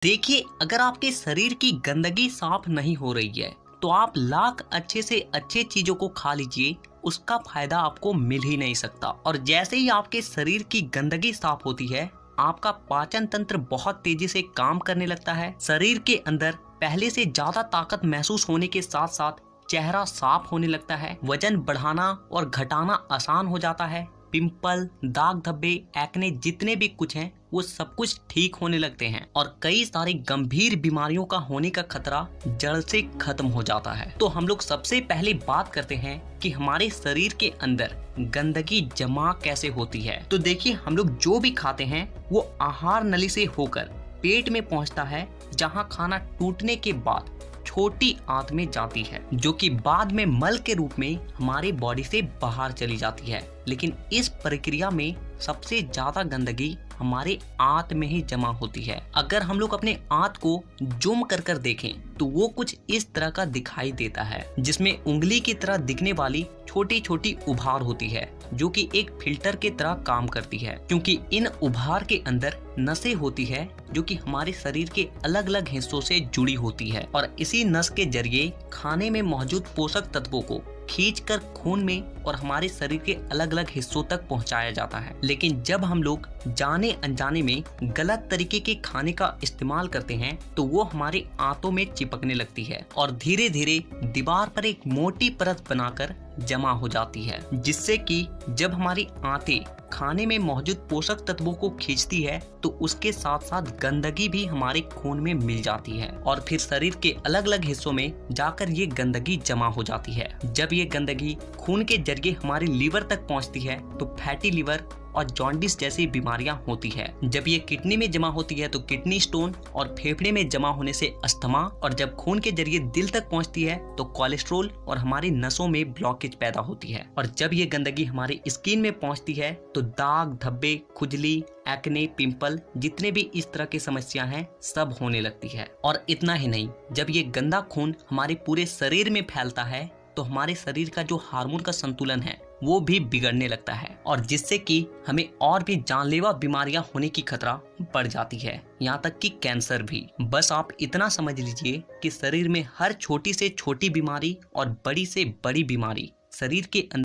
देखिए, अगर आपके शरीर की गंदगी साफ नहीं हो रही है तो आप लाख अच्छे से अच्छे चीजों को खा लीजिए, उसका फायदा आपको मिल ही नहीं सकता। और जैसे ही आपके शरीर की गंदगी साफ होती है, आपका पाचन तंत्र बहुत तेजी से काम करने लगता है। शरीर के अंदर पहले से ज्यादा ताकत महसूस होने के साथ साथ चेहरा साफ होने लगता है, वजन बढ़ाना और घटाना आसान हो जाता है। पिंपल, दाग धब्बे, एक्ने जितने भी कुछ हैं वो सब कुछ ठीक होने लगते हैं और कई सारी गंभीर बीमारियों का होने का खतरा जड़ से खत्म हो जाता है। तो हम लोग सबसे पहले बात करते हैं कि हमारे शरीर के अंदर गंदगी जमा कैसे होती है। तो देखिए, हम लोग जो भी खाते हैं वो आहार नली से होकर पेट में पहुंचता है, जहां खाना टूटने के बाद छोटी आंत में जाती है, जो कि बाद में मल के रूप में हमारी बॉडी से बाहर चली जाती है। लेकिन इस प्रक्रिया में सबसे ज्यादा गंदगी हमारे आंत में ही जमा होती है। अगर हम लोग अपने आंत को जूम कर कर देखें तो वो कुछ इस तरह का दिखाई देता है, जिसमें उंगली की तरह दिखने वाली छोटी छोटी उभार होती है, जो कि एक फिल्टर के तरह काम करती है, क्योंकि इन उभार के अंदर नसें होती है जो कि हमारे शरीर के अलग अलग हिस्सों से जुड़ी होती है और इसी नस के जरिए खाने में मौजूद पोषक तत्वों को खींचकर खून में और हमारे शरीर के अलग अलग हिस्सों तक पहुंचाया जाता है। लेकिन जब हम लोग जाने अनजाने में गलत तरीके के खाने का इस्तेमाल करते हैं तो वो हमारे आंतों में चिपकने लगती है और धीरे धीरे दीवार पर एक मोटी परत बनाकर जमा हो जाती है, जिससे कि जब हमारी आंतें खाने में मौजूद पोषक तत्वों को खींचती है तो उसके साथ साथ गंदगी भी हमारे खून में मिल जाती है और फिर शरीर के अलग अलग हिस्सों में जाकर ये गंदगी जमा हो जाती है। जब ये गंदगी खून के जरिए हमारे लीवर तक पहुंचती है तो फैटी लीवर और जॉन्डिस जैसी बीमारियां होती है। जब ये किडनी में जमा होती है तो किडनी स्टोन और फेफड़े में जमा होने से अस्थमा, और जब खून के जरिए दिल तक पहुंचती है तो कोलेस्ट्रोल और हमारी नसों में ब्लॉकेज पैदा होती है। और जब ये गंदगी हमारी स्किन में पहुंचती है तो दाग धब्बे, खुजली, एक्ने, पिंपल जितने भी इस तरह की समस्या हैं सब होने लगती है। और इतना ही नहीं, जब ये गंदा खून हमारे पूरे शरीर में फैलता है तो हमारे शरीर का जो हार्मोन का संतुलन है वो भी बिगड़ने लगता है और जिससे कि हमें और भी जानलेवा बीमारियां होने की खतरा बढ़ जाती है, यहाँ तक कि कैंसर भी। बस आप इतना समझ लीजिए कि शरीर में हर छोटी से छोटी बीमारी और बड़ी से बड़ी बीमारी शरीर के